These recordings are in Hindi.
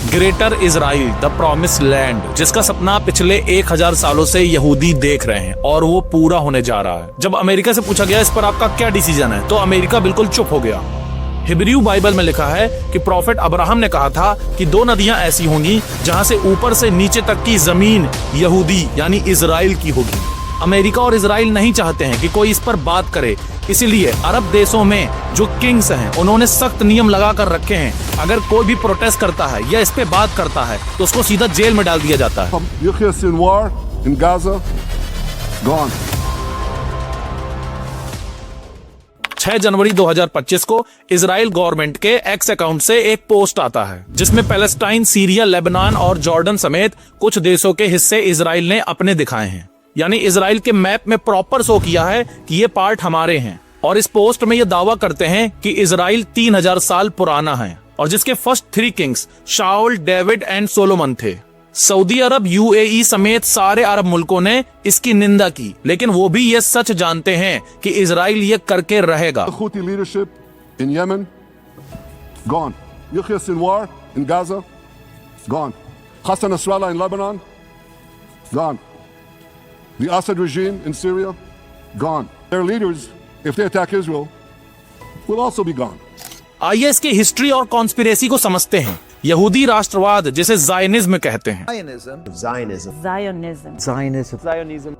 Greater Israel, the promise land, जिसका सपना पिछले 1000 सालों से यहूदी देख रहे हैं और वो पूरा होने जा रहा है। जब अमेरिका से पूछा गया इस पर आपका क्या डिसीजन है, तो अमेरिका बिल्कुल चुप हो गया। हिब्रू बाइबल में लिखा है कि प्रॉफेट अब्राहम ने कहा था कि 2 नदियां ऐसी होंगी जहां से ऊपर से नीचे तक की जमीन यहूदी यानी इजराइल की होगी। अमेरिका और इजराइल नहीं चाहते हैं कि कोई इस पर बात करे, इसीलिए अरब देशों में जो किंग्स हैं उन्होंने सख्त नियम लगा कर रखे हैं। अगर कोई भी प्रोटेस्ट करता है या इस पे बात करता है तो उसको सीधा जेल में डाल दिया जाता है। 6 जनवरी 2025 को इजराइल गवर्नमेंट के एक्स अकाउंट से एक पोस्ट आता है जिसमें पैलेस्टाइन, सीरिया, लेबनान और जॉर्डन समेत कुछ देशों के हिस्से इजराइल ने अपने दिखाए हैं। यानी इजराइल के मैप में प्रॉपर शो किया है कि ये पार्ट हमारे हैं। और इस पोस्ट में ये दावा करते हैं कि इजराइल 3000 साल पुराना है और जिसके first 3 Kings Saul, David and Solomon थे। सऊदी अरब, यूएई समेत सारे अरब मुल्कों ने इसकी निंदा की, लेकिन वो भी ये सच जानते हैं कि इजराइल ये करके रहेगा। Houthi leadership in Yemen, gone. Yahya Sinwar in Gaza, gone. Hassan Nasrallah in Lebanon, gone. The Assad regime in Syria, gone. Their leaders, if they attack Israel, will also be gone. आइए इसकी हिस्ट्री और कॉन्स्पिरेसी को समझते हैं। यहूदी राष्ट्रवाद, जिसे ज़ायनिज्म कहते हैं। Zionism.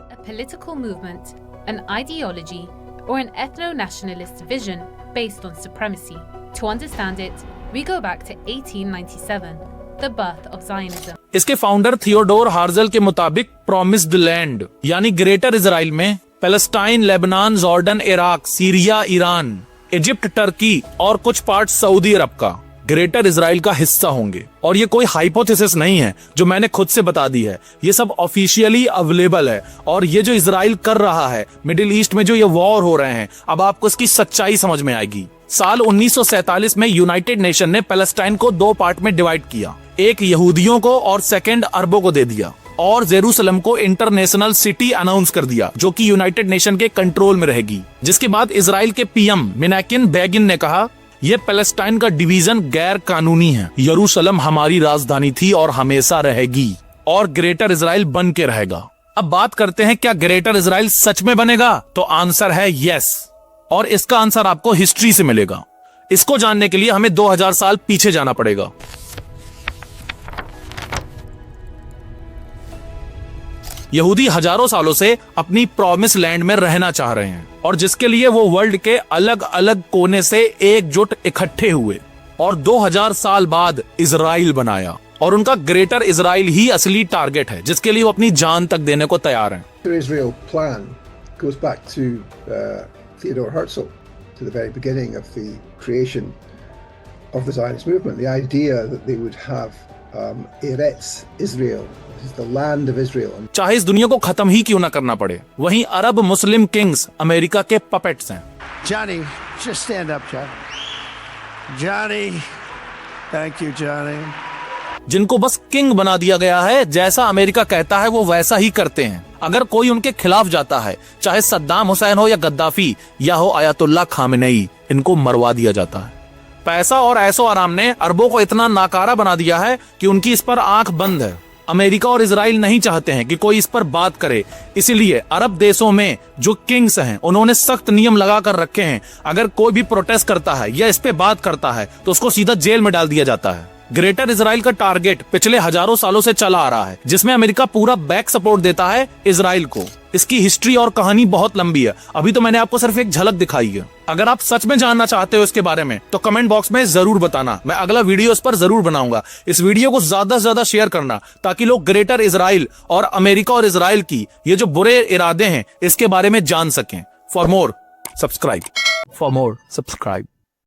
A political movement, an ideology, or an ethno-nationalist vision based on supremacy. To understand it, we go back to 1897, the birth of Zionism. इसके फाउंडर थियोडोर हार्जल के मुताबिक प्रॉमिस्ड लैंड यानी ग्रेटर इजराइल में Palestine, Lebanon, Jordan, Iraq, Syria, Iran, Egypt, Turkey और कुछ पार्ट सऊदी अरब का ग्रेटर इजराइल का हिस्सा होंगे। और ये कोई हाइपोथेसिस नहीं है जो मैंने खुद से बता दी है, ये सब ऑफिशियली अवेलेबल है। और ये जो इजराइल कर रहा है मिडिल ईस्ट में, जो ये वॉर हो रहे हैं, अब आपको इसकी सच्चाई समझ में आएगी। साल 1947 में यूनाइटेड नेशन ने पैलेस्टाइन को 2 पार्ट में डिवाइड किया, एक यहूदियों को और सेकंड अरबों को दे दिया, और जेरूसलम को इंटरनेशनल सिटी अनाउंस कर दिया जो कि यूनाइटेड नेशन के कंट्रोल में रहेगी। जिसके बाद इजराइल के पीएम मेनाकिन बेगिन ने कहा, ये पैलेस्टाइन का डिवीजन गैर कानूनी है, यरूशलेम हमारी राजधानी थी और हमेशा रहेगी, और ग्रेटर इजराइल बन के रहेगा। अब बात करते हैं, क्या ग्रेटर इजराइल सच में बनेगा? तो आंसर है यस, और इसका आंसर आपको हिस्ट्री से मिलेगा। इसको जानने के लिए हमें 2000 साल पीछे जाना पड़ेगा। यहूदी हजारों सालों से अपनी प्रॉमिस लैंड में रहना चाह रहे हैं, और जिसके लिए वो वर्ल्ड के अलग अलग कोने से एकजुट इकट्ठे हुए और 2000 साल बाद इजराइल बनाया। और उनका ग्रेटर इजराइल ही असली टारगेट है, जिसके लिए वो अपनी जान तक देने को तैयार हैं। The Israel plan goes back to Theodor Herzl, to the very beginning of the creation of the Zionist movement. The idea that they would have Eretz Israel, this is the land of Israel. चाहे इस दुनिया को खत्म ही क्यों ना करना पड़े, वहीं अरब मुस्लिम किंग्स अमेरिका के पपेट्स हैं। Johnny, just stand up, Johnny. Johnny, thank you, Johnny. जिनको बस किंग बना दिया गया है, जैसा अमेरिका कहता है वो वैसा ही करते हैं। अगर कोई उनके खिलाफ जाता है, चाहे सद्दाम हुसैन हो या गद्दाफी या हो आयतुल्लाह खामेनेई, इनको मरवा दिया जाता है। पैसा और ऐशो आराम ने अरबों को इतना नाकारा बना दिया है कि उनकी इस पर आंख बंद है। अमेरिका और इजराइल नहीं चाहते हैं कि कोई इस पर बात करे, इसीलिए अरब देशों में जो किंग्स हैं उन्होंने सख्त नियम लगा कर रखे हैं। अगर कोई भी प्रोटेस्ट करता है या इस पे बात करता है तो उसको सीधा जेल में डाल दिया जाता है। ग्रेटर इजराइल का टारगेट पिछले हजारों सालों से चला आ रहा है, जिसमें अमेरिका पूरा बैक सपोर्ट देता है इजराइल को। इसकी हिस्ट्री और कहानी बहुत लंबी है, अभी तो मैंने आपको सिर्फ एक झलक दिखाई है। अगर आप सच में जानना चाहते हो इसके बारे में तो कमेंट बॉक्स में जरूर बताना, मैं अगला वीडियो इस पर जरूर बनाऊंगा। इस वीडियो को ज्यादा से ज्यादा शेयर करना ताकि लोग ग्रेटर इजराइल और अमेरिका और इजराइल की ये जो बुरे इरादे हैं इसके बारे में जान सकें। For more subscribe.